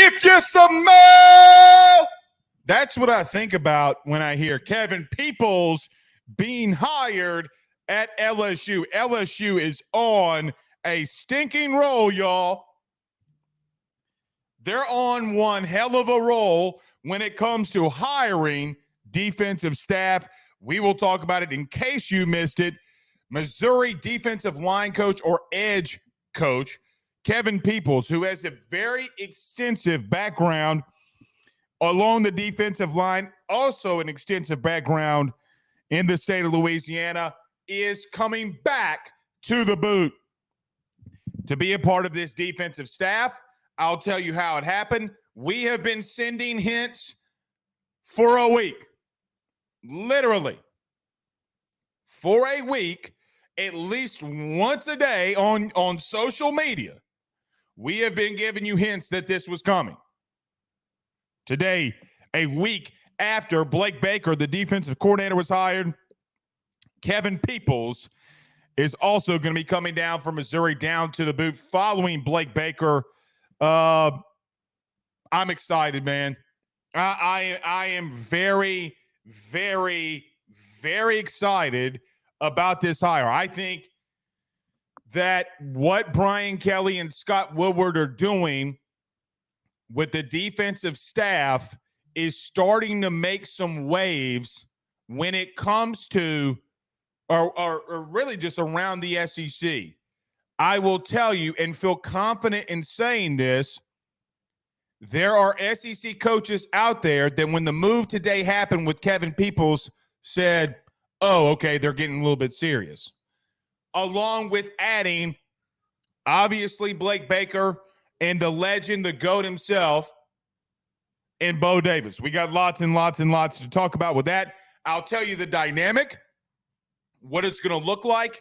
If you smell, that's what I think about when I hear Kevin Peoples being hired at LSU. LSU is on a stinking roll, y'all. They're on one hell of a roll when it comes to hiring defensive staff. We will talk about it in case you missed it. Missouri defensive line coach or edge coach, Kevin Peoples, who has a very extensive background along the defensive line, also an extensive background in the state of Louisiana, is coming back to the boot to be a part of this defensive staff. I'll tell you how it happened. We have been sending hints for a week, literally for a week, at least once a day on social media. We have been giving you hints that this was coming. Today, a week after Blake Baker, the defensive coordinator, was hired, Kevin Peoples is also going to be coming down from Missouri down to the boot following Blake Baker. I'm excited, man. I am very, very, very excited about this hire. I think that what Brian Kelly and Scott Woodward are doing with the defensive staff is starting to make some waves when it comes to, or really just around the SEC. I will tell you and feel confident in saying this, there are SEC coaches out there that when the move today happened with Kevin Peoples said, oh, okay, they're getting a little bit serious. Along with adding, obviously, Blake Baker and the legend, the GOAT himself, and Bo Davis. We got lots and lots and lots to talk about with that. I'll tell you the dynamic, what it's going to look like.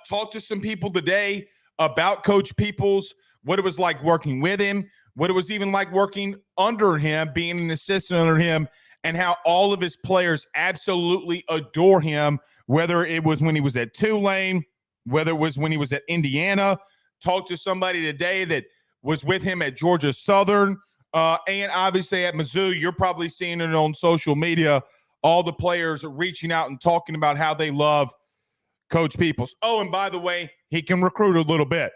Talk to some people today about Coach Peoples, what it was like working with him, what it was even like working under him, being an assistant under him, and how all of his players absolutely adore him, whether it was when he was at Tulane, whether it was when he was at Indiana. Talk to somebody today that was with him at Georgia Southern, and obviously at Mizzou. You're probably seeing it on social media. All the players are reaching out and talking about how they love Coach Peoples. Oh, and by the way, he can recruit a little bit.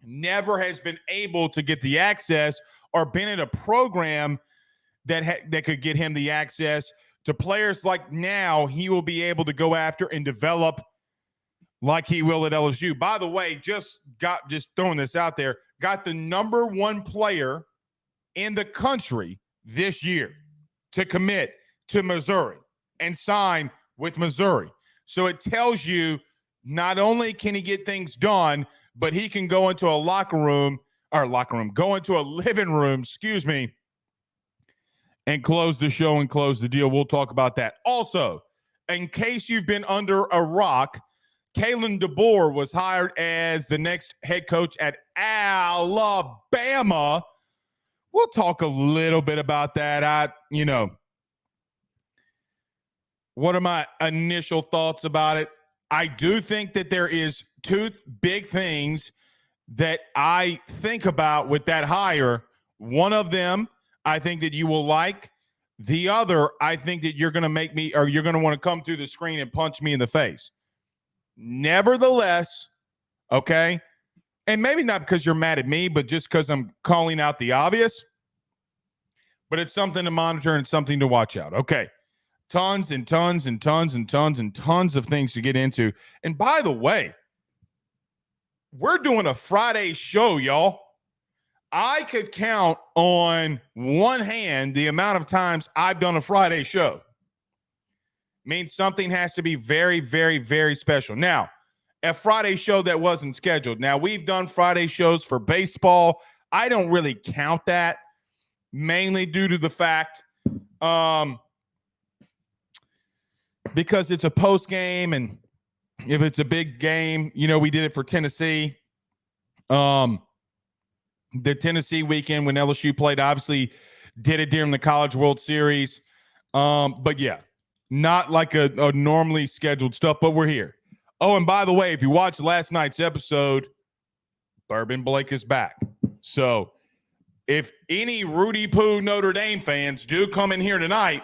Never has been able to get the access or been in a program that could get him the access to players like now he will be able to go after and develop like he will at LSU. By the way, just throwing this out there, got the number one player in the country this year to commit to Missouri and sign with Missouri. So it tells you not only can he get things done, but he can go into a go into a living room, and close the show and close the deal. We'll talk about that. Also, in case you've been under a rock, Kalen DeBoer was hired as the next head coach at Alabama. We'll talk a little bit about that. What are my initial thoughts about it? I do think that there is two big things that I think about with that hire. One of them, I think that you will like. The other, I think that you're going to want to come through the screen and punch me in the face. Nevertheless, okay, and maybe not because you're mad at me, but just because I'm calling out the obvious, but it's something to monitor and something to watch out. Okay, tons and tons and tons and tons and tons of things to get into. And by the way, we're doing a Friday show, y'all. I could count on one hand the amount of times I've done a Friday show. Means something has to be very, very, very special. Now, a Friday show that wasn't scheduled. Now, we've done Friday shows for baseball. I don't really count that, mainly due to the fact because it's a post game, and if it's a big game, we did it for Tennessee. The Tennessee weekend when LSU played, obviously did it during the College World Series. But yeah, not like a normally scheduled stuff, but we're here. Oh, and by the way, if you watched last night's episode, Bourbon Blake is back. So if any Rudy Poo Notre Dame fans do come in here tonight,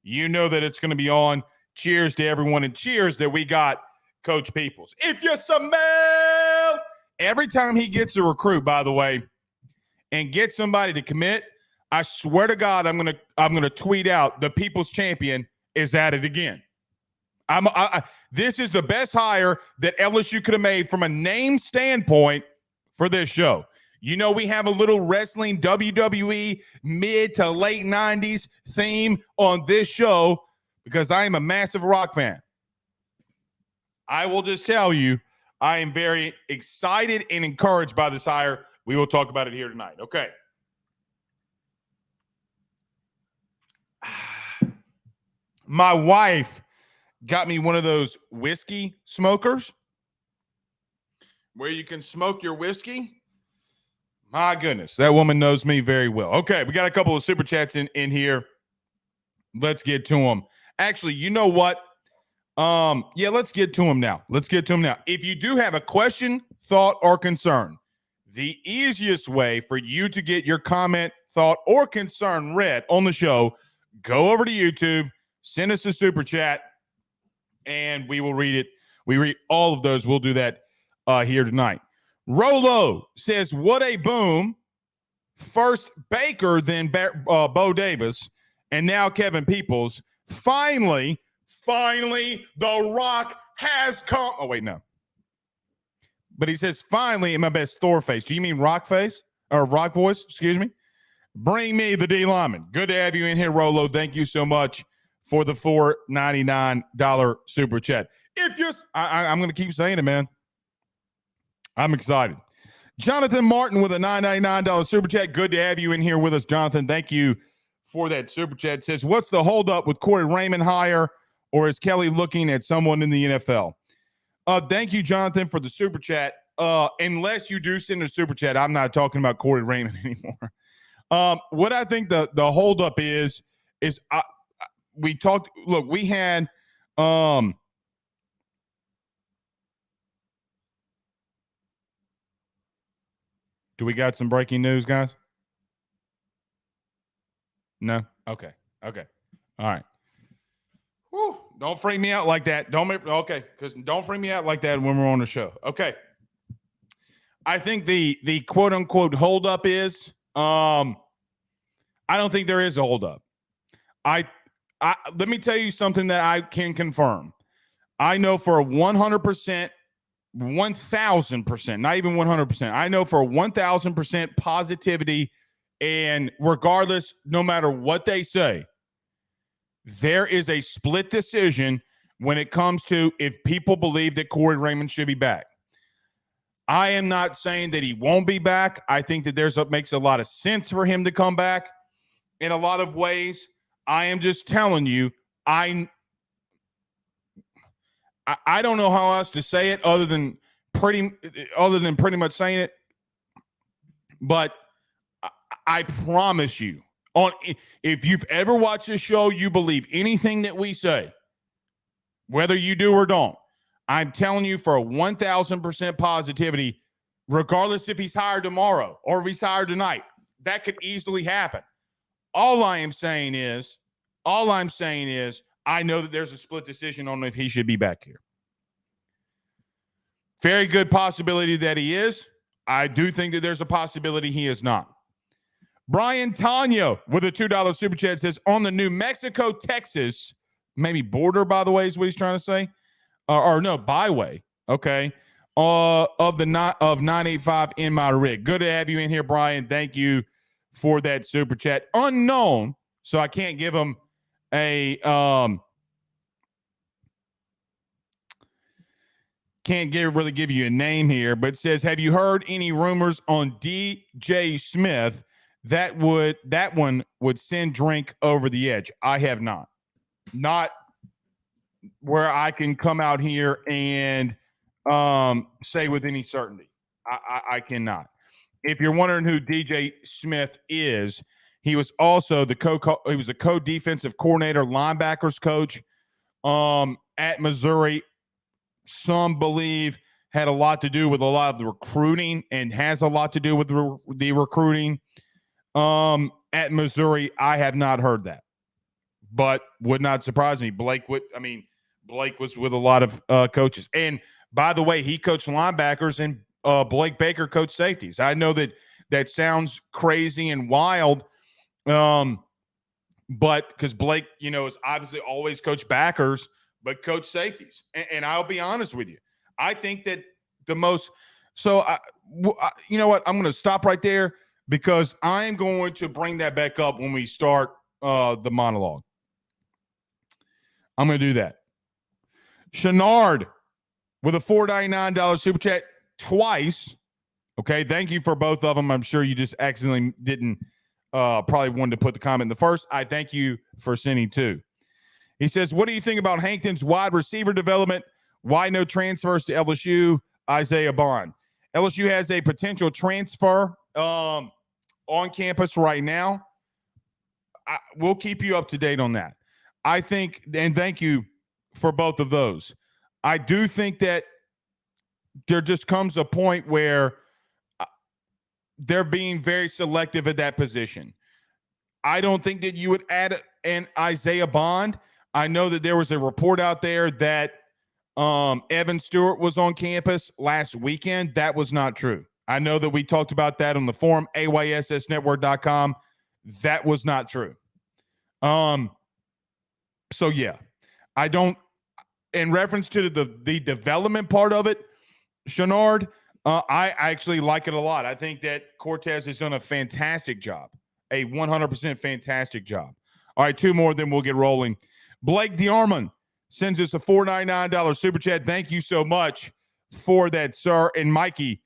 you know that it's going to be on. Cheers to everyone, and cheers that we got Coach Peoples. If you smell, every time he gets a recruit, by the way, and gets somebody to commit, I swear to God, I'm gonna tweet out the People's Champion is at it again. This is the best hire that LSU could have made from a name standpoint for this show. You know, we have a little wrestling WWE mid to late 90s theme on this show because I am a massive rock fan. I will just tell you, I am very excited and encouraged by this hire. We will talk about it here tonight. Okay. My wife got me one of those whiskey smokers where you can smoke your whiskey. My goodness, that woman knows me very well. Okay, we got a couple of super chats in here. Let's get to them. Actually, you know what? Yeah, let's get to them now. If you do have a question, thought, or concern, the easiest way for you to get your comment, thought, or concern read on the show, go over to YouTube, send us a super chat, and we will read it. We read all of those. We'll do that here tonight. Rolo says, what a boom. First Baker, then Bo Davis, and now Kevin Peoples. Finally, The Rock has come. Oh, wait, no. But he says, finally, in my best Thor face. Do you mean rock face? Or rock voice? Excuse me. Bring me the D lineman. Good to have you in here, Rolo. Thank you so much for the $4.99 super chat. I'm going to keep saying it, man. I'm excited. Jonathan Martin with a $9.99 super chat. Good to have you in here with us, Jonathan. Thank you for that super chat. Says, what's the holdup with Corey Raymond hire, or is Kelly looking at someone in the NFL? Thank you, Jonathan, for the super chat. Unless you do send a super chat, I'm not talking about Corey Raymond anymore. What I think the holdup is we talked. Look, we had do we got some breaking news, guys? No? Okay. All right. Whew. Don't freak me out like that. Don't freak me out like that when we're on the show. Okay. I think the quote unquote holdup is I don't think there is a holdup. I let me tell you something that I can confirm. I know for 100%, 1,000%, not even 100%. I know for 1,000% positivity, and regardless, no matter what they say, there is a split decision when it comes to if people believe that Corey Raymond should be back. I am not saying that he won't be back. I think that makes a lot of sense for him to come back in a lot of ways. I am just telling you, I don't know how else to say it other than pretty much saying it. But I promise you, if you've ever watched this show, you believe anything that we say, whether you do or don't. I'm telling you for a 1,000% positivity, regardless if he's hired tomorrow or if he's hired tonight, that could easily happen. All I'm saying is, I know that there's a split decision on if he should be back here. Very good possibility that he is. I do think that there's a possibility he is not. Brian Tanya with a $2 super chat says, on the New Mexico-Texas, maybe border, by the way, is what he's trying to say. Or no, byway. Okay. Of 985 in my rig. Good to have you in here, Brian. Thank you for that super chat. Unknown, so I can't give him a really give you a name here, but it says, have you heard any rumors on DJ Smith that one would send Drink over the edge? I have not. Not where I can come out here and say with any certainty. I cannot. If you're wondering who DJ Smith is, he was also the co-defensive coordinator, linebackers coach at Missouri. Some believe had a lot to do with a lot of the recruiting and has a lot to do with the recruiting. at Missouri. I have not heard that, but would not surprise me. Blake was with a lot of coaches. And by the way, he coached linebackers and Blake Baker coached safeties. I know that sounds crazy and wild, but because Blake, is obviously always coached backers, but coach safeties. And I'll be honest with you. I think that the most – so, you know what? I'm going to stop right there because I am going to bring that back up when we start the monologue. I'm going to do that. Chenard with a $4.99 super chat twice. Okay, thank you for both of them. I'm sure you just accidentally didn't probably wanted to put the comment in the first. I thank you for sending two. He says, what do you think about Hankton's wide receiver development? Why no transfers to LSU? Isaiah Bond. LSU has a potential transfer on campus right now. We'll keep you up to date on that. I think, and thank you for both of those. I do think that there just comes a point where they're being very selective at that position. I don't think that you would add an Isaiah Bond. I know that there was a report out there that Evan Stewart was on campus last weekend. That was not true. I know that we talked about that on the forum, ayssnetwork.com. That was not true. So, yeah, I don't – in reference to the development part of it, Chenard, I actually like it a lot. I think that Cortez has done a fantastic job, a 100% fantastic job. All right, two more, then we'll get rolling. Blake DeArmond sends us a $4.99 super chat. Thank you so much for that, sir. And Mikey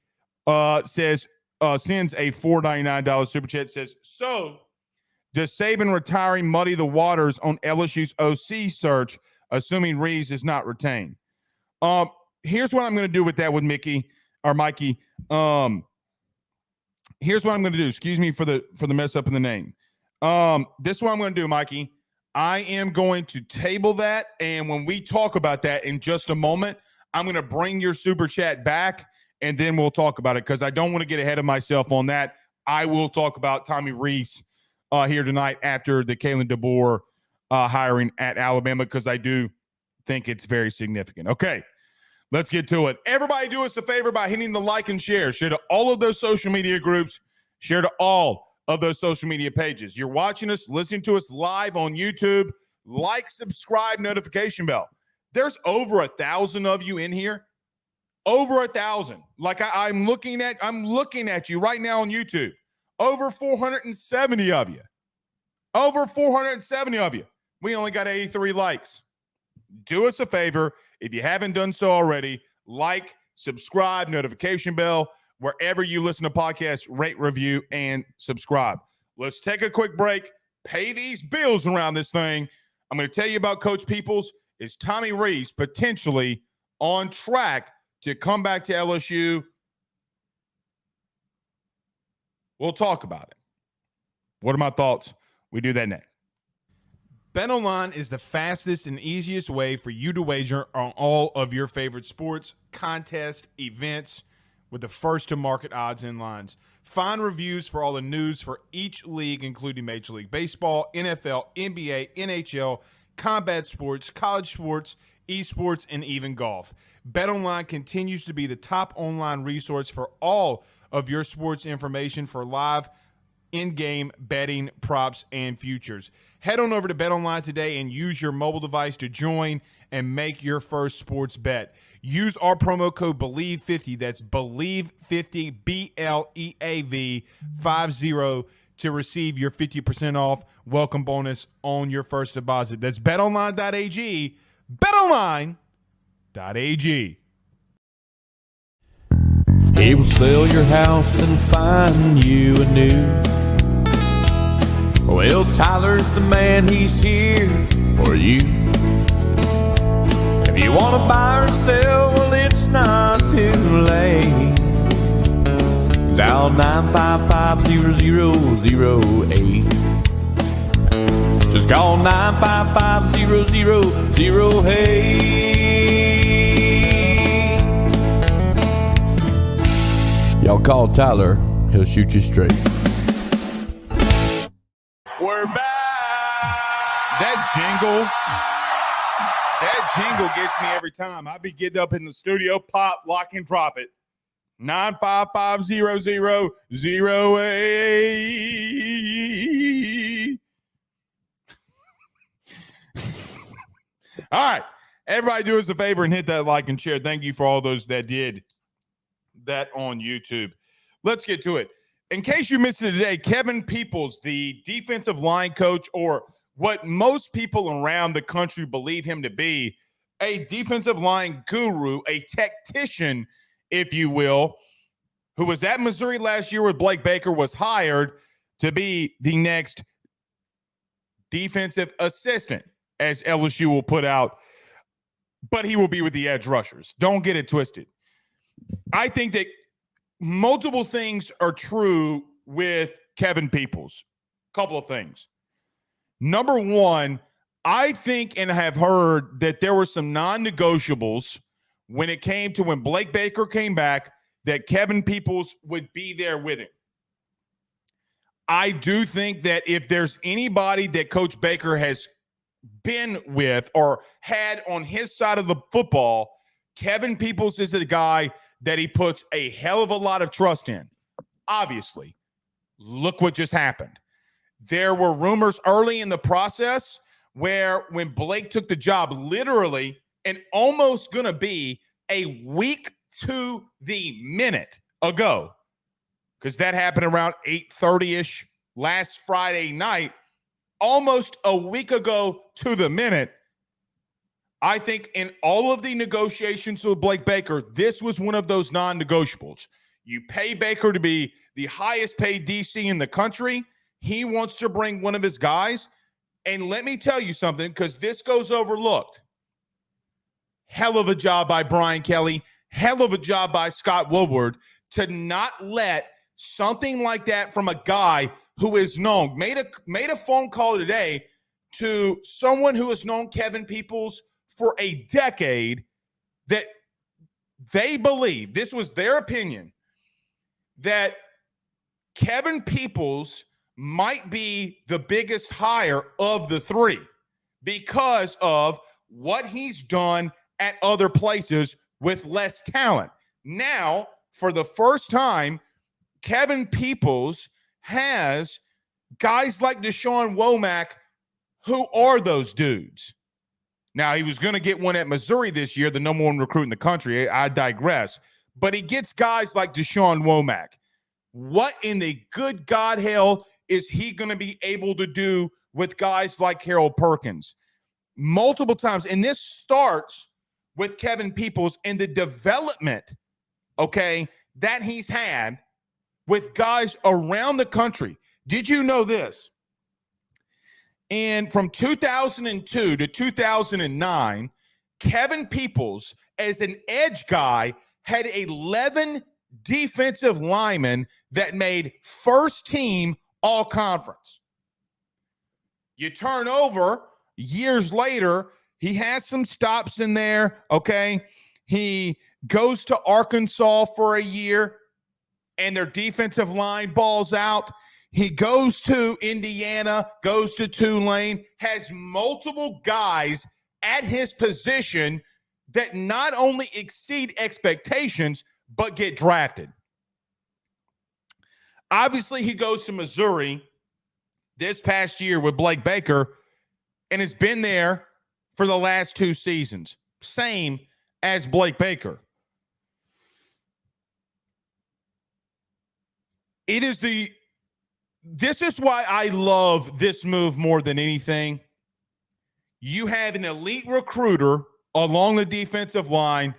sends a $4.99 super chat. Says, so does Saban retiring muddy the waters on LSU's OC search, assuming Reeves is not retained? Here's what I'm going to do with that with Mikey. Here's what I'm going to do. Excuse me for the mess up in the name. This is what I'm going to do, Mikey. I am going to table that, and when we talk about that in just a moment, I'm going to bring your super chat back, and then we'll talk about it because I don't want to get ahead of myself on that. I will talk about Tommy Rees here tonight after the Kalen DeBoer hiring at Alabama because I do think it's very significant. Okay. Let's get to it. Everybody do us a favor by hitting the like and share. Share to all of those social media groups. Share to all of those social media pages. You're watching us, listening to us live on YouTube. Like, subscribe, notification bell. There's over 1,000 of you in here. Over 1,000. Like I'm looking at you right now on YouTube. Over 470 of you. Over 470 of you. We only got 83 likes. Do us a favor. If you haven't done so already, like, subscribe, notification bell, wherever you listen to podcasts, rate, review, and subscribe. Let's take a quick break, pay these bills around this thing. I'm going to tell you about Coach Peoples. Is Tommy Rees potentially on track to come back to LSU? We'll talk about it. What are my thoughts? We do that next. BetOnline is the fastest and easiest way for you to wager on all of your favorite sports, contests, events with the first-to-market odds and lines. Find reviews for all the news for each league, including Major League Baseball, NFL, NBA, NHL, combat sports, college sports, esports, and even golf. BetOnline continues to be the top online resource for all of your sports information for live in-game betting, props, and futures. Head on over to BetOnline today and use your mobile device to join and make your first sports bet. Use our promo code BELIEVE50, that's BELIEVE50, BLEAV 50, to receive your 50% off welcome bonus on your first deposit. That's betonline.ag, betonline.ag. He will sell your house and find you a new. Well, Tyler's the man, he's here for you. If you want to buy or sell, well, it's not too late. Dial 955-0008. Just call 955-0008. Y'all call Tyler, he'll shoot you straight. We're back. That jingle gets me every time. I be getting up in the studio, pop, lock, and drop it. 9550008. All right. Everybody do us a favor and hit that like and share. Thank you for all those that did that on YouTube. Let's get to it. In case you missed it today, Kevin Peoples, the defensive line coach, or what most people around the country believe him to be, a defensive line guru, a tactician, if you will, who was at Missouri last year with Blake Baker, was hired to be the next defensive assistant, as LSU will put out, but he will be with the edge rushers. Don't get it twisted. I think that multiple things are true with Kevin Peoples. Couple of things. Number one, I think and have heard that there were some non-negotiables when it came to when Blake Baker came back, that Kevin Peoples would be there with him. I do think that if there's anybody that Coach Baker has been with or had on his side of the football, Kevin Peoples is the guy that he puts a hell of a lot of trust in. Obviously, look what just happened. There were rumors early in the process where when Blake took the job, literally and almost going to be a week to the minute ago, because that happened around 8:30-ish last Friday night, almost a week ago to the minute. I think in all of the negotiations with Blake Baker, this was one of those non-negotiables. You pay Baker to be the highest paid DC in the country. He wants to bring one of his guys. And let me tell you something, because this goes overlooked. Hell of a job by Brian Kelly. Hell of a job by Scott Woodward to not let something like that from a guy who is known. Made a phone call today to someone who has known Kevin Peoples for a decade, that they believe, this was their opinion, that Kevin Peoples might be the biggest hire of the three because of what he's done at other places with less talent. Now, for the first time, Kevin Peoples has guys like Deshaun Womack. Who are those dudes? Now, he was going to get one at Missouri this year, the number one recruit in the country. I digress. But he gets guys like Deshaun Womack. What in the good God hell is he going to be able to do with guys like Harold Perkins? Multiple times. And this starts with Kevin Peoples and the development, okay, that he's had with guys around the country. Did you know this? And from 2002 to 2009, Kevin Peoples, as an edge guy, had 11 defensive linemen that made first team all conference. You turn over years later, he has some stops in there, okay? He goes to Arkansas for a year, and their defensive line balls out. He goes to Indiana, goes to Tulane, has multiple guys at his position that not only exceed expectations, but get drafted. Obviously, he goes to Missouri this past year with Blake Baker and has been there for the last 2 seasons. Same as Blake Baker. This is why I love this move more than anything. You have an elite recruiter along the defensive line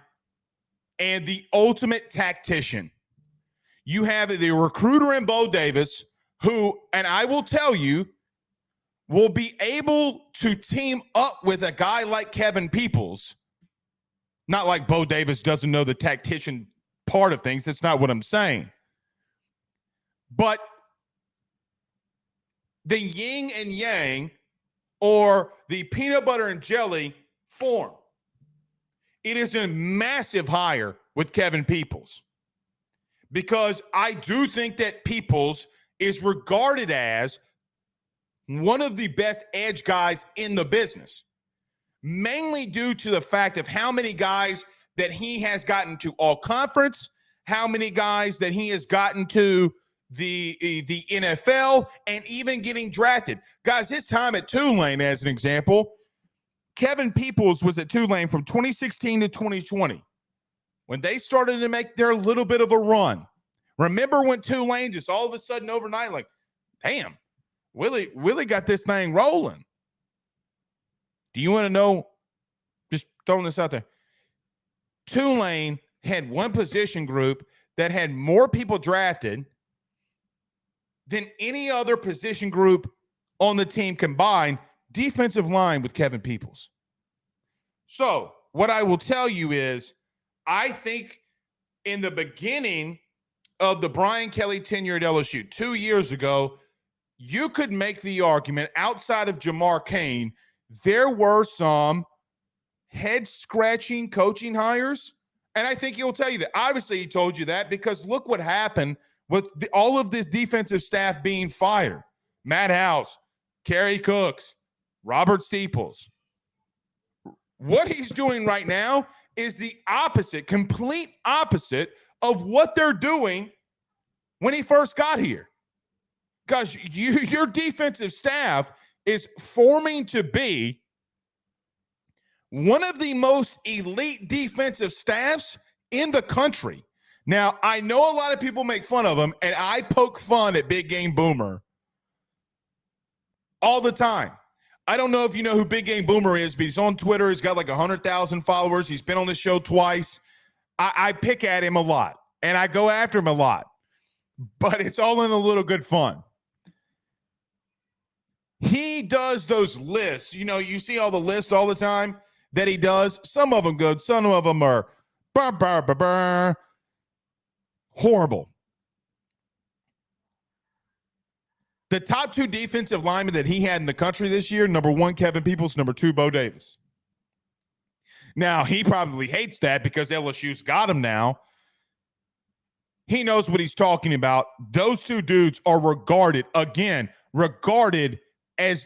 and the ultimate tactician. You have the recruiter in Bo Davis, who, and I will tell you, will be able to team up with a guy like Kevin Peoples. Not like Bo Davis doesn't know the tactician part of things. That's not what I'm saying. But the yin and yang, or the peanut butter and jelly form. It is a massive hire with Kevin Peoples, because I do think that Peoples is regarded as one of the best edge guys in the business, mainly due to the fact of how many guys that he has gotten to all conference, how many guys that he has gotten to the NFL, and even getting drafted. Guys, his time at Tulane, as an example, Kevin Peoples was at Tulane from 2016 to 2020 when they started to make their little bit of a run. Remember when Tulane just all of a sudden overnight, like, damn, Willie got this thing rolling. Do you want to know? Just throwing this out there. Tulane had one position group that had more people drafted than any other position group on the team combined, defensive line with Kevin Peoples. So what I will tell you is, I think in the beginning of the Brian Kelly tenure at LSU 2 years ago, you could make the argument outside of Jamar Cain, there were some head-scratching coaching hires. And I think he'll tell you that. Obviously, he told you that because look what happened with all of this defensive staff being fired. Matt House, Kerry Cooks, Robert Steeples. What he's doing right now is the opposite, complete opposite of what they're doing when he first got here. Because your defensive staff is forming to be one of the most elite defensive staffs in the country. Now, I know a lot of people make fun of him, and I poke fun at Big Game Boomer all the time. I don't know if you know who Big Game Boomer is, but he's on Twitter. He's got like 100,000 followers. He's been on the show twice. I pick at him a lot, and I go after him a lot. But it's all in a little good fun. He does those lists. You know, you see all the lists all the time that he does. Some of them good. Some of them are horrible. The top two defensive linemen that he had in the country this year, number one, Kevin Peoples, number two, Bo Davis. Now, he probably hates that because LSU's got him now. He knows what he's talking about. Those two dudes are regarded as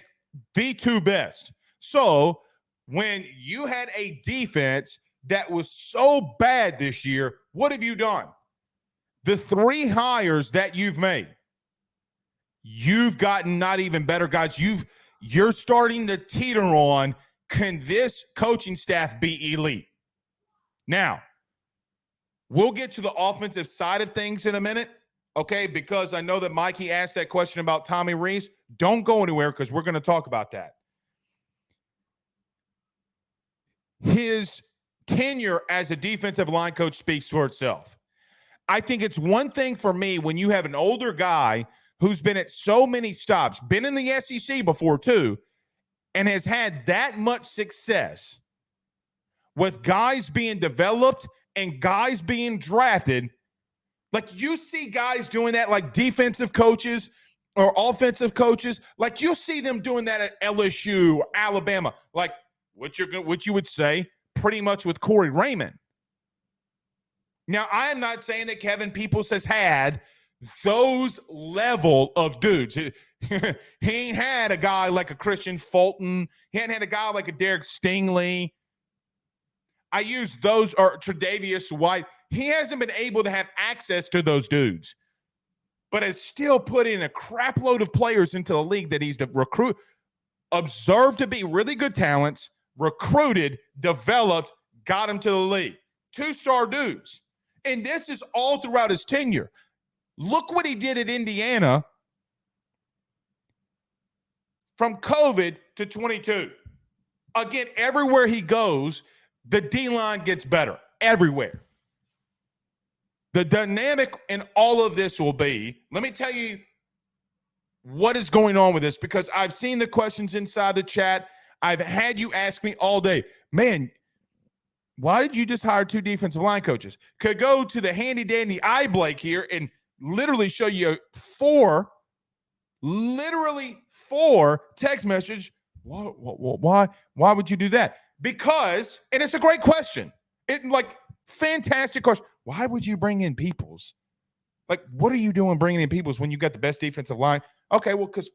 the two best. So when you had a defense that was so bad this year, what have you done? The three hires that you've made, you've gotten not even better guys. You're starting to teeter on, can this coaching staff be elite? Now, we'll get to the offensive side of things in a minute, okay? Because I know that Mikey asked that question about Tommy Rees. Don't go anywhere because we're going to talk about that. His tenure as a defensive line coach speaks for itself. I think it's one thing for me when you have an older guy who's been at so many stops, been in the SEC before too, and has had that much success with guys being developed and guys being drafted. Like you see guys doing that, like defensive coaches or offensive coaches, like you see them doing that at LSU or Alabama, like what you would say pretty much with Corey Raymond. Now, I am not saying that Kevin Peoples has had those level of dudes. He ain't had a guy like a Christian Fulton. He hadn't had a guy like a Derek Stingley. I use those, or Tre'Davious White. He hasn't been able to have access to those dudes, but has still put in a crap load of players into the league that he's observed to be really good talents, recruited, developed, got him to the league. 2-star dudes. And this is all throughout his tenure. Look what he did at Indiana from COVID to 22. Again, everywhere he goes, the D-line gets better. Everywhere. The dynamic in all of this will be, let me tell you what is going on with this, because I've seen the questions inside the chat. I've had you ask me all day, man, why did you just hire 2 defensive line coaches? Could go to the handy dandy eye Blake here and literally show you 4 text message. Why would you do that? Because, and it's a great question. Fantastic question. Why would you bring in Peoples? Like, what are you doing bringing in Peoples when you got the best defensive line? Okay, well, because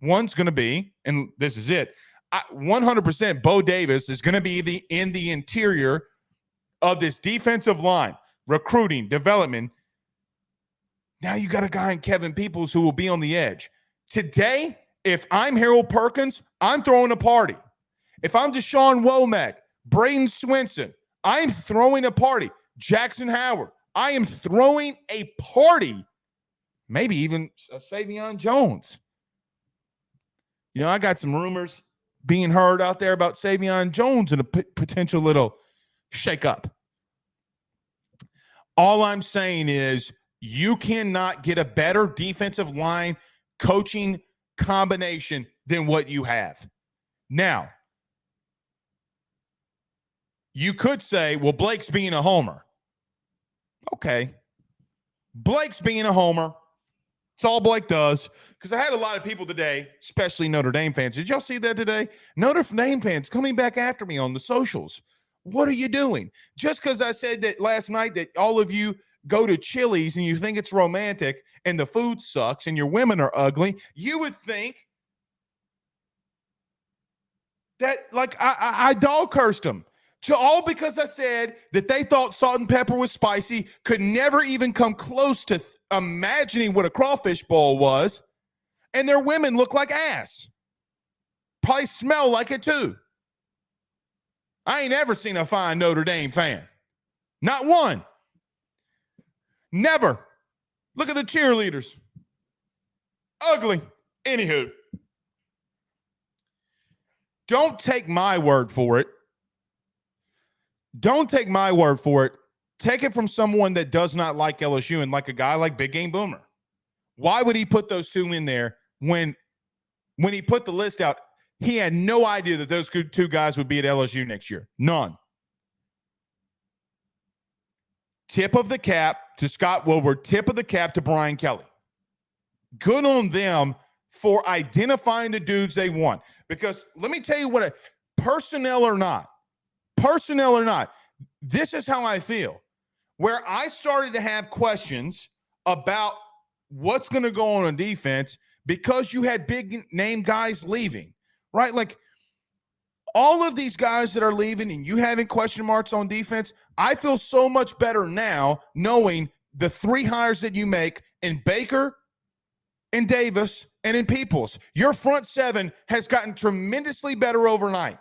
One's going to be, and this is it, 100% Bo Davis is going to be in the interior of this defensive line, recruiting, development. Now you got a guy in Kevin Peoples who will be on the edge. Today, if I'm Harold Perkins, I'm throwing a party. If I'm Deshaun Womack, Braden Swinson, I'm throwing a party. Jackson Howard, I am throwing a party. Maybe even Savion Jones. You know, I got some rumors being heard out there about Savion Jones and a potential little shakeup. All I'm saying is you cannot get a better defensive line coaching combination than what you have. Now, you could say, well, Blake's being a homer. Okay. Blake's being a homer. It's all Blake does. Because I had a lot of people today, especially Notre Dame fans. Did y'all see that today? Notre Dame fans coming back after me on the socials. What are you doing? Just because I said that last night that all of you go to Chili's and you think it's romantic and the food sucks and your women are ugly, you would think that, like, I dog cursed them. All because I said that they thought salt and pepper was spicy, could never even come close to imagining what a crawfish bowl was, and their women look like ass. Probably smell like it too. I ain't ever seen a fine Notre Dame fan. Not one. Never. Look at the cheerleaders. Ugly. Anywho. Don't take my word for it. Don't take my word for it. Take it from someone that does not like LSU and like a guy like Big Game Boomer. Why would he put those two in there when he put the list out? He had no idea that those two guys would be at LSU next year. None. Tip of the cap to Scott Woodward. Tip of the cap to Brian Kelly. Good on them for identifying the dudes they want. Because let me tell you what, personnel or not, this is how I feel. Where I started to have questions about what's going to go on defense because you had big name guys leaving, right? Like all of these guys that are leaving and you having question marks on defense, I feel so much better now knowing the three hires that you make in Baker, in Davis, and in Peoples. Your front seven has gotten tremendously better overnight.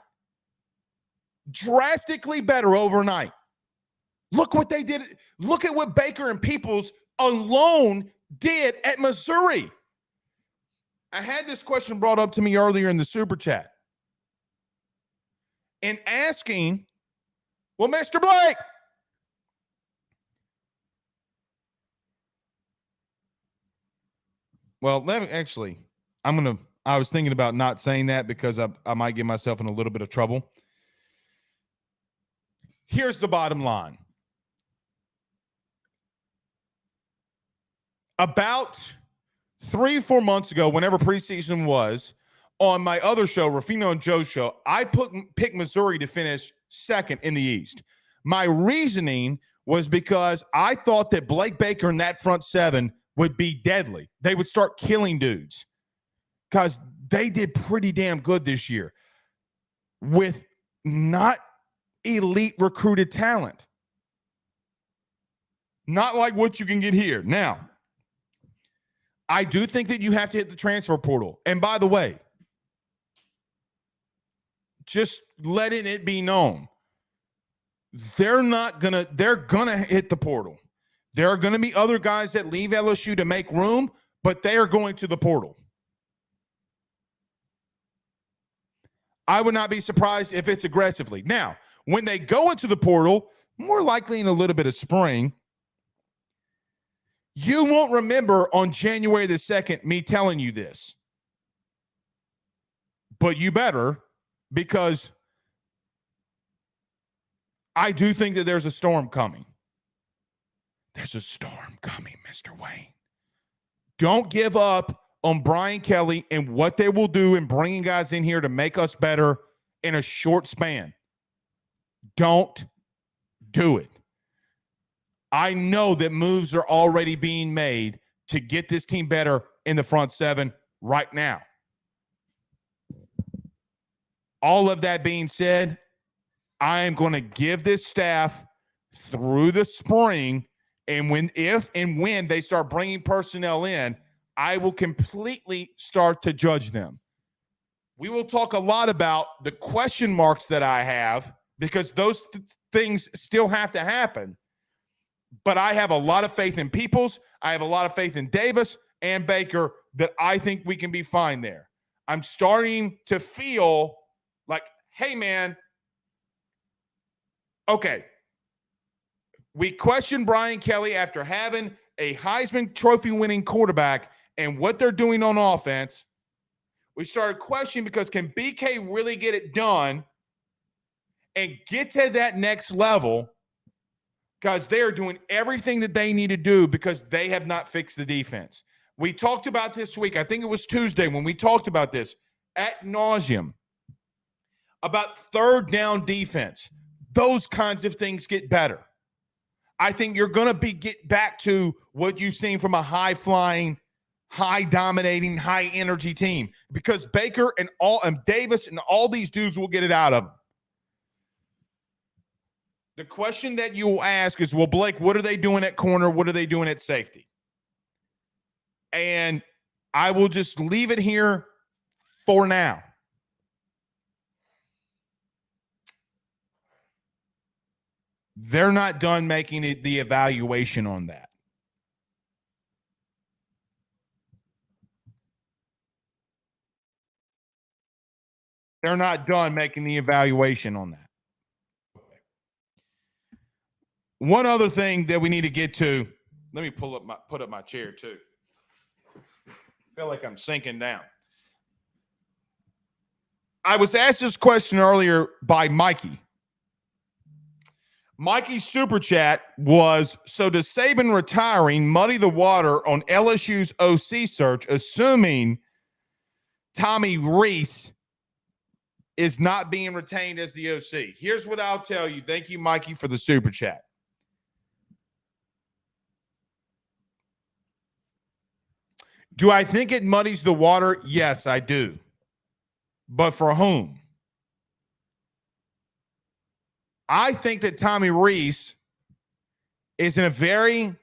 Drastically better overnight. Look what they did. Look at what Baker and Peoples alone did at Missouri. I had this question brought up to me earlier in the super chat. And asking, well, Mr. Blake, well, let me actually, I was thinking about not saying that because I might get myself in a little bit of trouble. Here's the bottom line. About 3-4 months ago, whenever preseason was, on my other show, Rufino and Joe's show, I picked Missouri to finish second in the East. My reasoning was because I thought that Blake Baker and that front seven would be deadly. They would start killing dudes because they did pretty damn good this year with not elite recruited talent. Not like what you can get here. Now, I do think that you have to hit the transfer portal. And by the way, just letting it be known, they're gonna hit the portal. There are going to be other guys that leave LSU to make room, but they are going to the portal. I would not be surprised if it's aggressively. Now, when they go into the portal, more likely in a little bit of spring, you won't remember on January the 2nd me telling you this. But you better, because I do think that there's a storm coming. There's a storm coming, Mr. Wayne. Don't give up on Brian Kelly and what they will do in bringing guys in here to make us better in a short span. Don't do it. I know that moves are already being made to get this team better in the front seven right now. All of that being said, I am going to give this staff through the spring, and when they start bringing personnel in, I will completely start to judge them. We will talk a lot about the question marks that I have, because those things still have to happen. But I have a lot of faith in Peoples. I have a lot of faith in Davis and Baker that I think we can be fine there. I'm starting to feel like, hey, man, okay, we questioned Brian Kelly after having a Heisman Trophy winning quarterback and what they're doing on offense. We started questioning because can BK really get it done and get to that next level? Because they are doing everything that they need to do because they have not fixed the defense. We talked about this week. I think it was Tuesday when we talked about this ad nauseum about third down defense. Those kinds of things get better. I think you're going to get back to what you've seen from a high-flying, high-dominating, high-energy team because Baker and Davis and all these dudes will get it out of them. The question that you will ask is, well, Blake, what are they doing at corner? What are they doing at safety? And I will just leave it here for now. They're not done making the evaluation on that. They're not done making the evaluation on that. One other thing that we need to get to, let me put up my chair too. I feel like I'm sinking down. I was asked this question earlier by Mikey. Mikey's super chat was, so does Saban retiring muddy the water on LSU's OC search, assuming Tommy Rees is not being retained as the OC? Here's what I'll tell you. Thank you, Mikey, for the super chat. Do I think it muddies the water? Yes, I do. But for whom? I think that Tommy Rees is in a very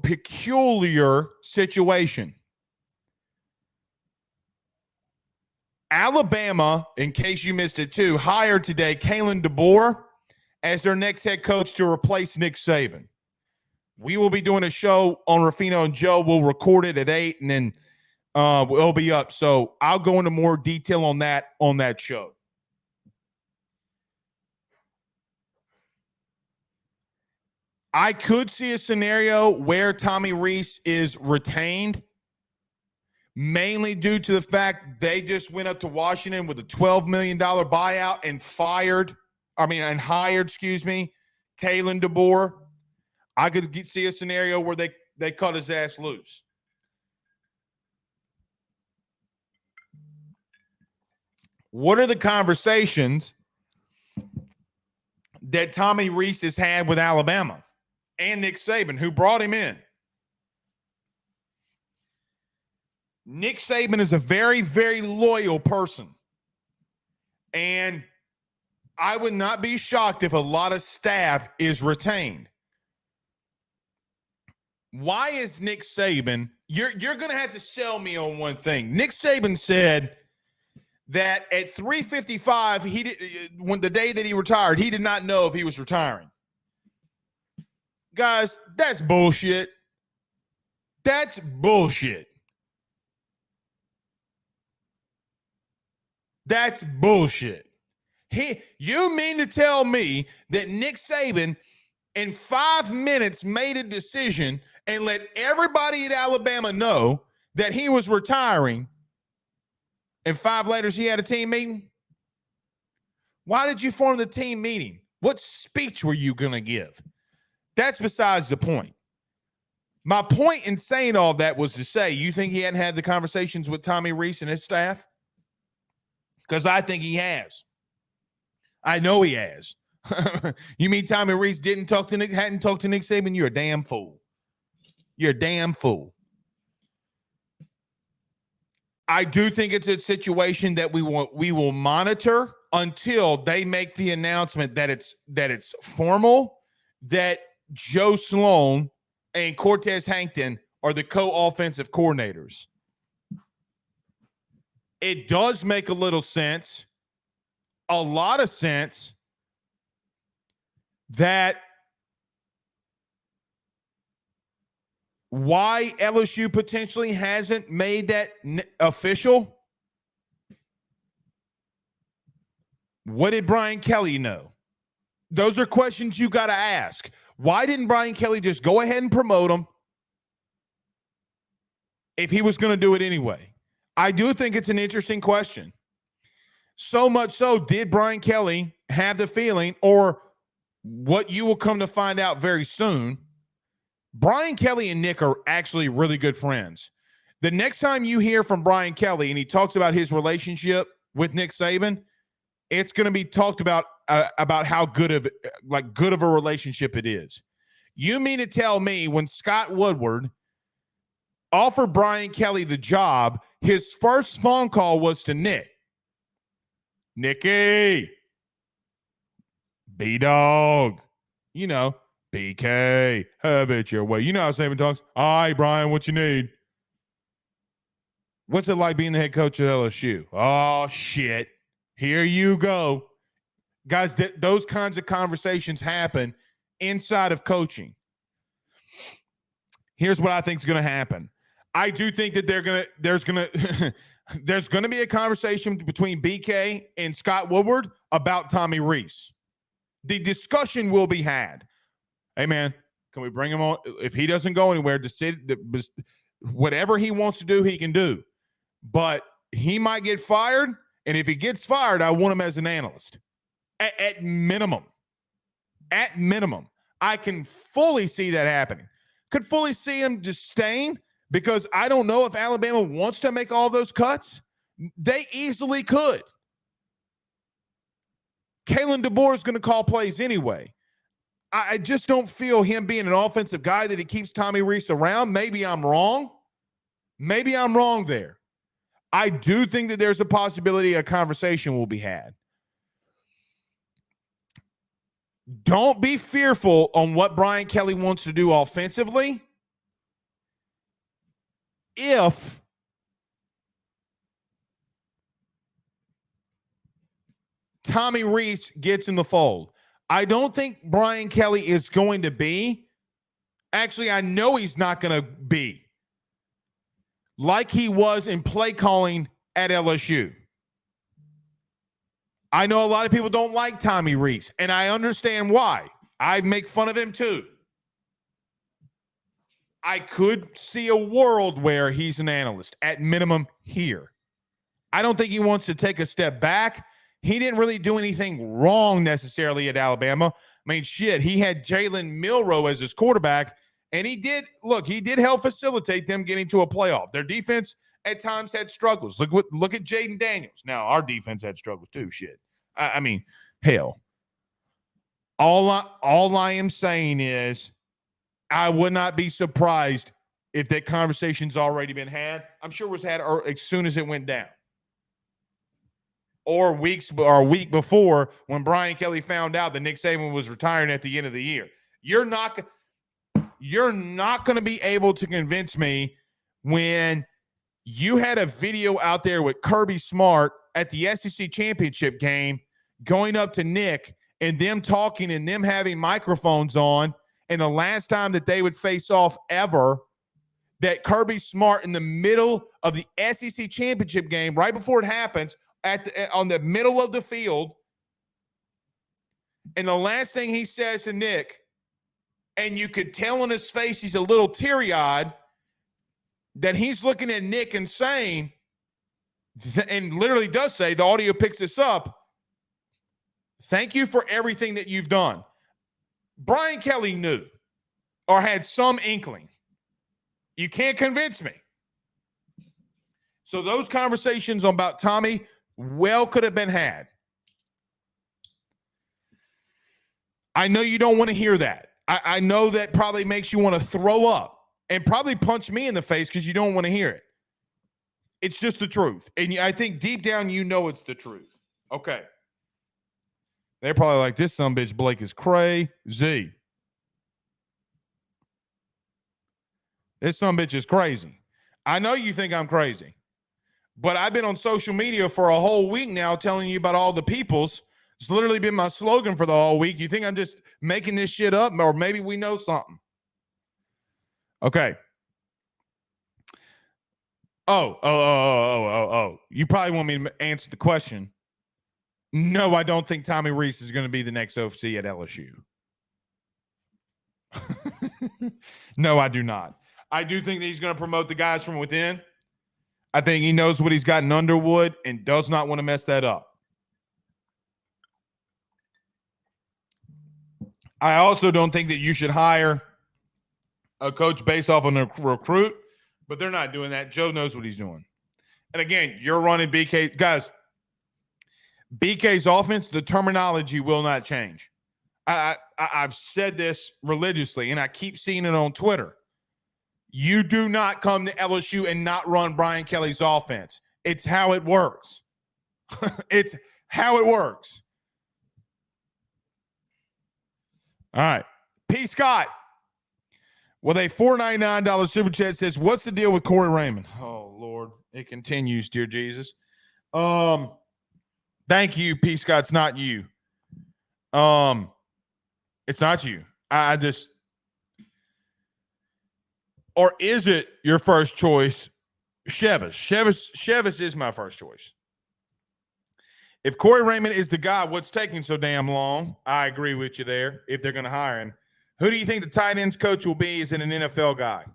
peculiar situation. Alabama, in case you missed it too, hired today Kalen DeBoer as their next head coach to replace Nick Saban. We will be doing a show on Ruffino and Joe. We'll record it at 8, and then it'll be up. So I'll go into more detail on that show. I could see a scenario where Tommy Rees is retained, mainly due to the fact they just went up to Washington with a $12 million buyout and hired, Kalen DeBoer. I could see a scenario where they cut his ass loose. What are the conversations that Tommy Rees has had with Alabama and Nick Saban, who brought him in? Nick Saban is a very, very loyal person. And I would not be shocked if a lot of staff is retained. Why is Nick Saban? You're going to have to sell me on one thing. Nick Saban said that at 3:55, when the day that he retired, he did not know if he was retiring. Guys, that's bullshit. That's bullshit. That's bullshit. You mean to tell me that Nick Saban in 5 minutes made a decision and let everybody at Alabama know that he was retiring, and 5 later he had a team meeting? Why did you form the team meeting? What speech were you going to give? That's besides the point. My point in saying all that was to say, you think he hadn't had the conversations with Tommy Rees and his staff? Because I think he has. I know he has. You mean Tommy Rees hadn't talked to Nick Saban? You're a damn fool. You're a damn fool. I do think it's a situation that we will monitor until they make the announcement that it's formal, that Joe Sloan and Cortez Hankton are the co-offensive coordinators. It does make a little sense, a lot of sense, that why LSU potentially hasn't made that official. What did Brian Kelly know? Those are questions you got to ask. Why didn't Brian Kelly just go ahead and promote him if he was going to do it anyway? I do think it's an interesting question. So much so, did Brian Kelly have the feeling, or what you will come to find out very soon, Brian Kelly and Nick are actually really good friends. The next time you hear from Brian Kelly and he talks about his relationship with Nick Saban, it's going to be talked about how good of a relationship it is. You mean to tell me when Scott Woodward offered Brian Kelly the job, his first phone call was to Nick? Nicky, B-Dog, BK, have it your way. You know how Saban talks. All right, Brian, what you need? What's it like being the head coach at LSU? Oh, shit. Here you go. Guys, those kinds of conversations happen inside of coaching. Here's what I think is going to happen. I do think that there's going to be a conversation between BK and Scott Woodward about Tommy Rees. The discussion will be had. Hey, man, can we bring him on? If he doesn't go anywhere, whatever he wants to do, he can do. But he might get fired, and if he gets fired, I want him as an analyst. At minimum. At minimum. I can fully see that happening. Could fully see him just staying, because I don't know if Alabama wants to make all those cuts. They easily could. Kalen DeBoer is going to call plays anyway. I just don't feel him being an offensive guy that he keeps Tommy Rees around. Maybe I'm wrong. Maybe I'm wrong there. I do think that there's a possibility a conversation will be had. Don't be fearful on what Brian Kelly wants to do offensively. If Tommy Rees gets in the fold, I don't think Brian Kelly is going to be. Actually, I know he's not going to be like he was in play calling at LSU. I know a lot of people don't like Tommy Rees, and I understand why. I make fun of him too. I could see a world where he's an analyst, at minimum here. I don't think he wants to take a step back. He didn't really do anything wrong necessarily at Alabama. I mean, shit, he had Jalen Milroe as his quarterback, and he did help facilitate them getting to a playoff. Their defense at times had struggles. Look at Jaden Daniels. Now, our defense had struggles too, shit. I mean, hell. All I am saying is I would not be surprised if that conversation's already been had. I'm sure it was had as soon as it went down. Or a week before, when Brian Kelly found out that Nick Saban was retiring at the end of the year. You're not going to be able to convince me when you had a video out there with Kirby Smart at the SEC championship game going up to Nick and them talking and them having microphones on, and the last time that they would face off ever, that Kirby Smart in the middle of the SEC championship game, right before it happens, on the middle of the field, and the last thing he says to Nick, and you could tell in his face he's a little teary-eyed, that he's looking at Nick and saying, and literally does say, the audio picks this up, thank you for everything that you've done. Brian Kelly knew or had some inkling. You can't convince me. So those conversations about Tommy could have been had. I know you don't want to hear that. I know that probably makes you want to throw up and probably punch me in the face because you don't want to hear it. It's just the truth. And I think deep down you know it's the truth. Okay. They're probably like, this sumbitch Blake is crazy. This sumbitch is crazy. I know you think I'm crazy, but I've been on social media for a whole week now telling you about all the peoples. It's literally been my slogan for the whole week. You think I'm just making this shit up, or maybe we know something? Okay. Oh. You probably want me to answer the question. No, I don't think Tommy Rees is going to be the next OC at LSU. No, I do not. I do think that he's going to promote the guys from within. I think he knows what he's got in Underwood and does not want to mess that up. I also don't think that you should hire a coach based off on a recruit, but they're not doing that. Joe knows what he's doing. And again, you're running BK. Guys, BK's offense, the terminology will not change. I've said this religiously, and I keep seeing it on Twitter. You do not come to LSU and not run Brian Kelly's offense. It's how it works. It's how it works. All right. P. Scott with a $4.99 super chat says, what's the deal with Corey Raymond? Oh, Lord. It continues, dear Jesus. Thank you, P. Scott. It's not you. It's not you. I just... Or is it your first choice, Chevis? Chevis is my first choice. If Corey Raymond is the guy, what's taking so damn long? I agree with you there, if they're going to hire him. Who do you think the tight ends coach will be? Is it an NFL guy?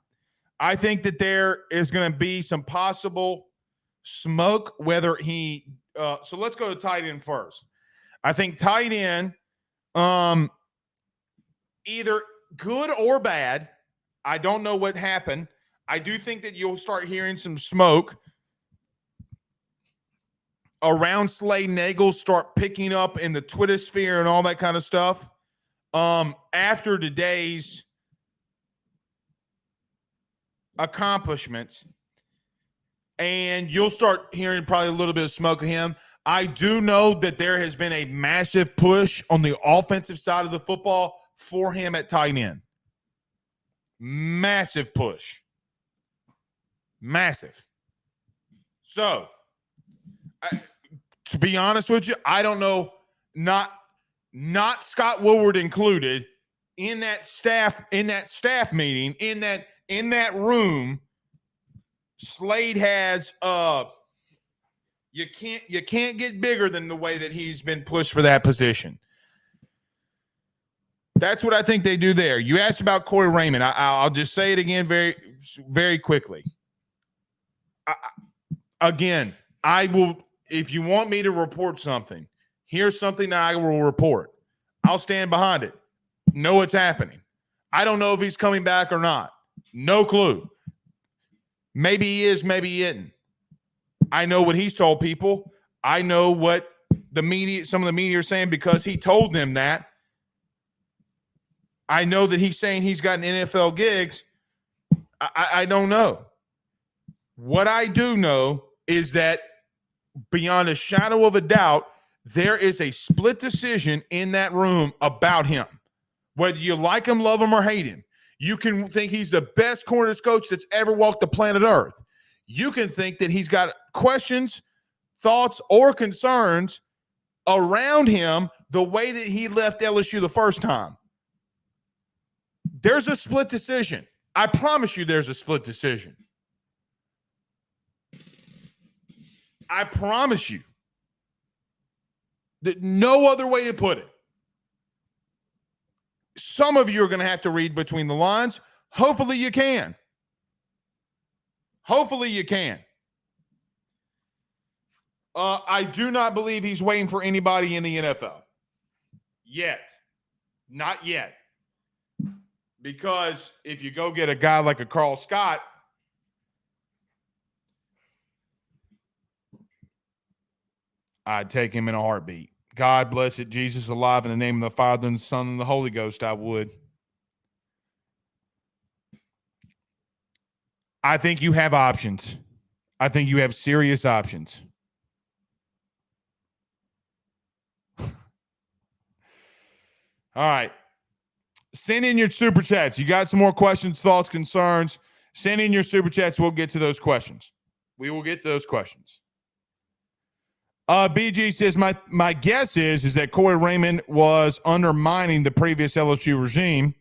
I think that there is going to be some possible smoke, whether he so let's go to tight end first. I think tight end, either good or bad. I don't know what happened. I do think that you'll start hearing some smoke around Slade Nagel start picking up in the Twitter sphere and all that kind of stuff. After today's accomplishments, and you'll start hearing probably a little bit of smoke of him. I do know that there has been a massive push on the offensive side of the football for him at tight end. Massive push. Massive. So, to be honest with you, I don't know, not Scott Woodward included, in that staff meeting, in that room, Slade has you can't get bigger than the way that he's been pushed for that position. That's what I think they do there. You asked about Corey Raymond. I'll just say it again very, very quickly. I will, if you want me to report something, here's something that I will report. I'll stand behind it. Know what's happening. I don't know if he's coming back or not. No clue. Maybe he is, maybe he isn't. I know what he's told people. I know what some of the media are saying because he told them that. I know that he's saying he's gotten NFL gigs. I don't know. What I do know is that beyond a shadow of a doubt, there is a split decision in that room about him. Whether you like him, love him, or hate him. You can think he's the best corners coach that's ever walked the planet Earth. You can think that he's got questions, thoughts, or concerns around him the way that he left LSU the first time. There's a split decision. I promise you there's a split decision. I promise you. That no other way to put it. Some of you are going to have to read between the lines. Hopefully you can. Hopefully you can. I do not believe he's waiting for anybody in the NFL. Yet. Not yet. Because if you go get a guy like a Carl Scott, I'd take him in a heartbeat. God bless it, Jesus alive, in the name of the Father and the Son and the Holy Ghost, I would. I think you have options. I think you have serious options. All right. Send in your super chats. You got some more questions, thoughts, concerns. Send in your super chats. We'll get to those questions. We will get to those questions. BG says, my guess is that Corey Raymond was undermining the previous LSU regime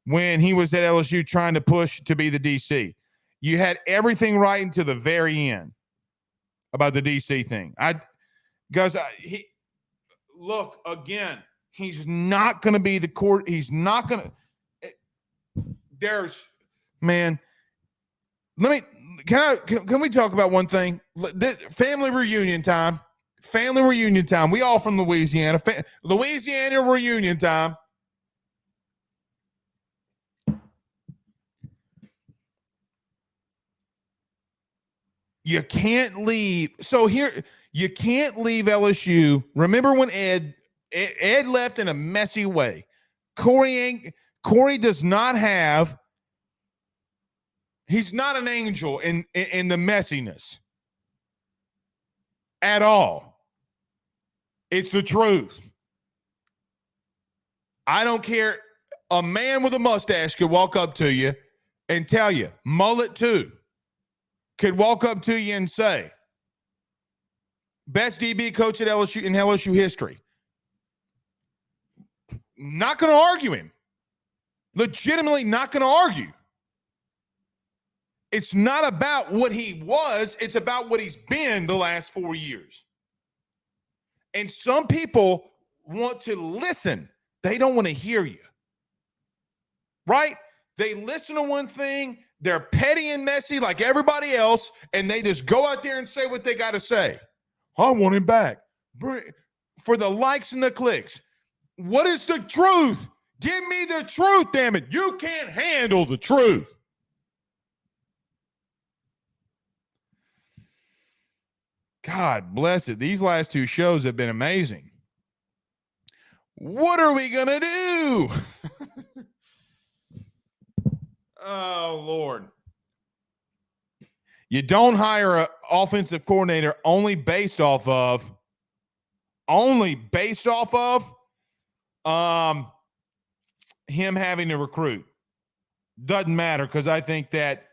when he was at LSU trying to push to be the DC. You had everything right until the very end about the DC thing. Look, again, he's not going to be the court. He's not going to. Can we talk about one thing? Family reunion time. Family reunion time. We all from Louisiana. Louisiana reunion time. You can't leave. So here, you can't leave LSU. Remember when Ed left in a messy way. Corey does not have. He's not an angel in the messiness at all. It's the truth. I don't care. A man with a mustache could walk up to you and tell you, mullet too, could walk up to you and say, best DB coach at LSU in LSU history. Not going to argue him. Legitimately not going to argue. It's not about what he was. It's about what he's been the last 4 years. And some people want to listen. They don't want to hear you. Right? They listen to one thing. They're petty and messy like everybody else. And they just go out there and say what they got to say. I want him back. For the likes and the clicks. What is the truth? Give me the truth, damn it. You can't handle the truth. God bless it. These last two shows have been amazing. What are we going to do? Oh, Lord. You don't hire an offensive coordinator only based off of him having to recruit. Doesn't matter because I think that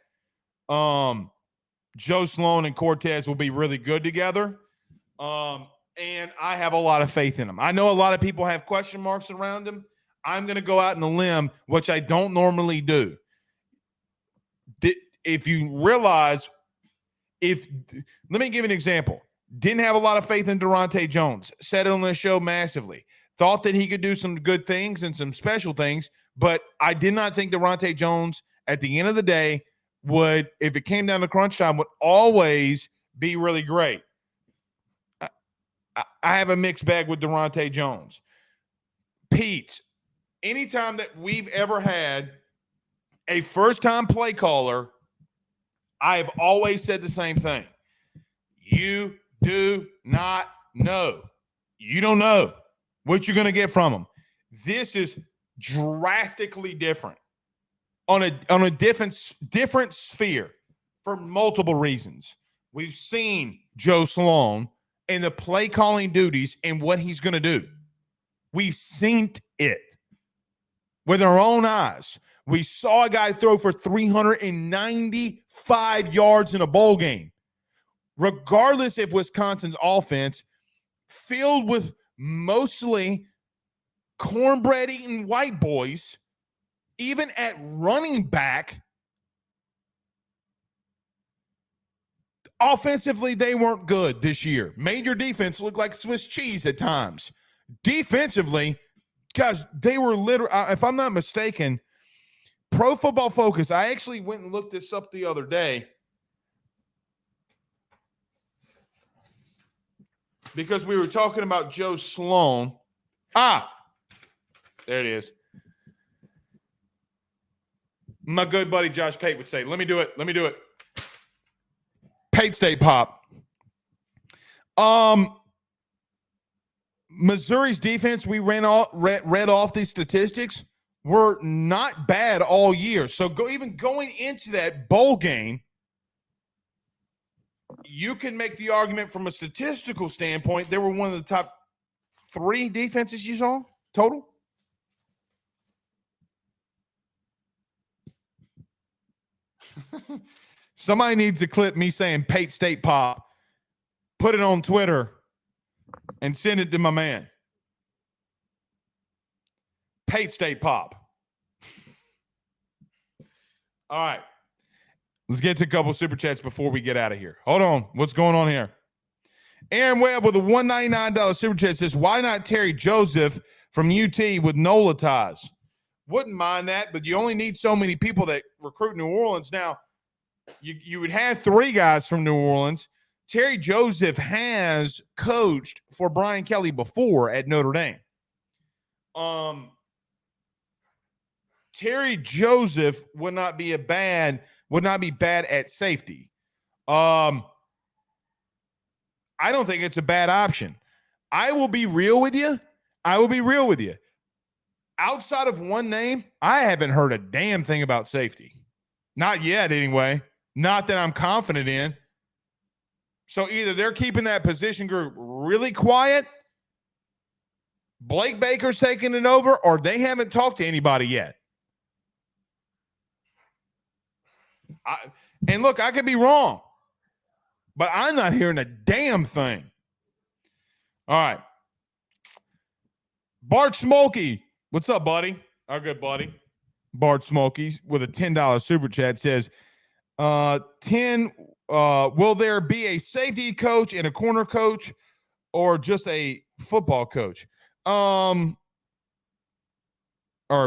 Joe Sloan and Cortez will be really good together. And I have a lot of faith in them. I know a lot of people have question marks around them. I'm going to go out on a limb, which I don't normally do. If you realize, let me give you an example. Didn't have a lot of faith in Durante Jones. Said it on the show massively. Thought that he could do some good things and some special things, but I did not think Durante Jones, at the end of the day, would, if it came down to crunch time, would always be really great. I have a mixed bag with Durante Jones. Pete, anytime that we've ever had a first-time play caller, I have always said the same thing. You do not know. You don't know what you're going to get from them. This is drastically different on a different sphere for multiple reasons. We've seen Joe Sloan and the play calling duties and what he's going to do. We've seen it with our own eyes. We saw a guy throw for 395 yards in a bowl game. Regardless if Wisconsin's offense filled with mostly cornbread-eating white boys, even at running back, offensively, they weren't good this year. Made your defense look like Swiss cheese at times. Defensively, guys, they were literally, if I'm not mistaken, Pro Football Focus, I actually went and looked this up the other day because we were talking about Joe Sloan. There it is. My good buddy Josh Pate would say, let me do it. Pate State Pop. Missouri's defense, we read off these statistics, were not bad all year. So even going into that bowl game, you can make the argument from a statistical standpoint, they were one of the top 3 defenses you saw total. Somebody needs to clip me saying Pate State Pop, put it on Twitter, and send it to my man. Pate State Pop. All right. Let's get to a couple super chats before we get out of here. Hold on. What's going on here? Aaron Webb with a $199 super chat says, why not Terry Joseph from UT with NOLA ties? Wouldn't mind that, but you only need so many people that recruit New Orleans. Now, you would have 3 guys from New Orleans. Terry Joseph has coached for Brian Kelly before at Notre Dame. Terry Joseph would not be bad at safety. I don't think it's a bad option. I will be real with you. Outside of one name, I haven't heard a damn thing about safety. Not yet, anyway. Not that I'm confident in. So either they're keeping that position group really quiet, Blake Baker's taking it over, or they haven't talked to anybody yet. And look, I could be wrong, but I'm not hearing a damn thing. All right. Bart Smokey. What's up, buddy? Our good buddy. Bart Smokey with a $10 super chat says, will there be a safety coach and a corner coach or just a football coach? Or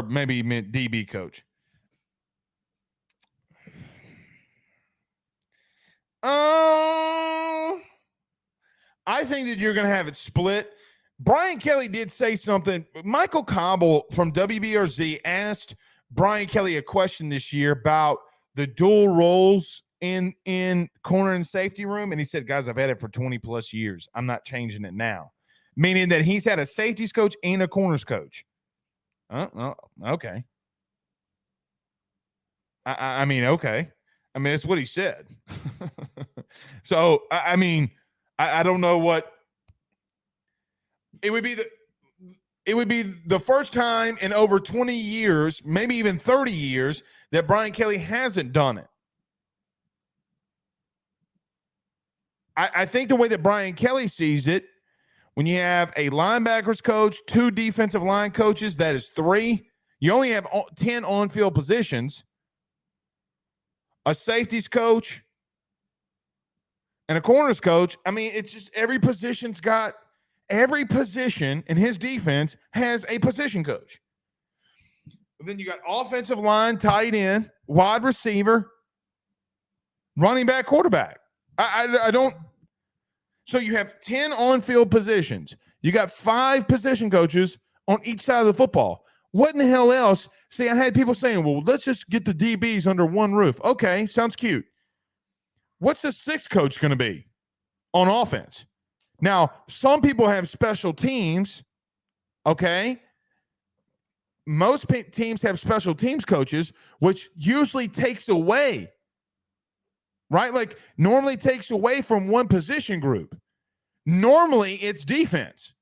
maybe you meant DB coach. I think that you're going to have it split. Brian Kelly did say something. Michael Cobble from WBRZ asked Brian Kelly a question this year about the dual roles in corner and safety room. And he said, guys, I've had it for 20 plus years. I'm not changing it now. Meaning that he's had a safeties coach and a corners coach. Okay. I mean, okay. I mean, that's what he said. So, I mean, I don't know what it would be. It would be the first time in over 20 years, maybe even 30 years, that Brian Kelly hasn't done it. I think the way that Brian Kelly sees it, when you have a linebackers coach, 2 defensive line coaches, that is 3. You only have 10 on-field positions. A safeties coach and a corners coach. I mean, it's just every position in his defense has a position coach. Then you got offensive line, tight end, wide receiver, running back, quarterback. I don't. So you have 10 on-field positions. You got 5 position coaches on each side of the football. What in the hell else? See, I had people saying, well, let's just get the DBs under one roof. Okay, sounds cute. What's the 6th coach going to be on offense? Now, some people have special teams, okay? Most teams have special teams coaches, which usually takes away, right? Like normally takes away from one position group. Normally it's defense.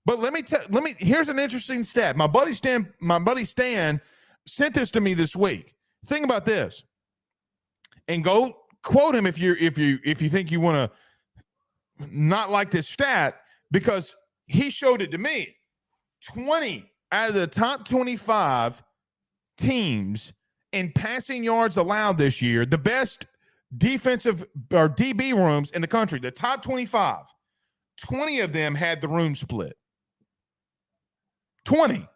But here's an interesting stat. My buddy Stan sent this to me this week. Think about this. And go quote him if you think you want to not like this stat, because he showed it to me. 20 out of the top 25 teams in passing yards allowed this year, the best defensive or DB rooms in the country, the top 25, 20 of them had the room split. 20.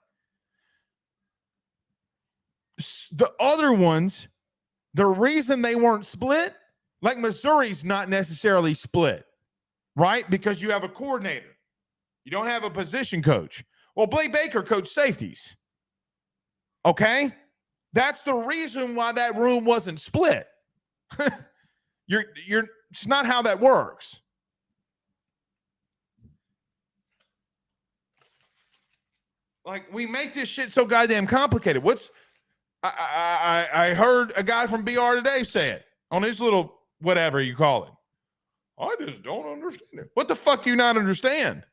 The other ones, the reason they weren't split, like Missouri's not necessarily split, right? Because you have a coordinator. You don't have a position coach. Well, Blake Baker coached safeties. Okay? That's the reason why that room wasn't split. It's not how that works. Like, we make this shit so goddamn complicated. I heard a guy from BR today say it on his little whatever you call it. I just don't understand it. What the fuck do you not understand?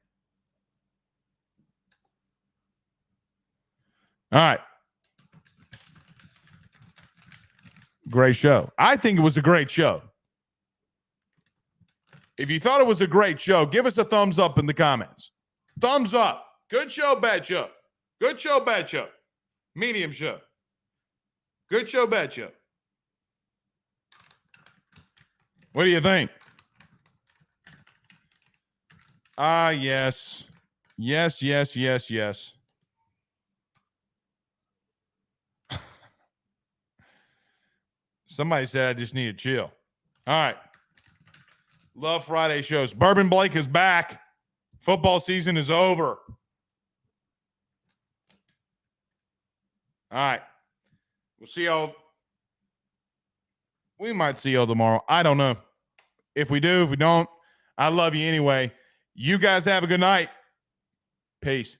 All right. Great show. I think it was a great show. If you thought it was a great show, give us a thumbs up in the comments. Thumbs up. Good show, bad show. Good show, bad show. Medium show. Good show, bad show. What do you think? Yes. Yes, yes, yes, yes. Somebody said I just need to chill. All right. Love Friday shows. Bourbon Blake is back. Football season is over. All right. We'll see y'all. We might see y'all tomorrow. I don't know. If we do, if we don't, I love you anyway. You guys have a good night. Peace.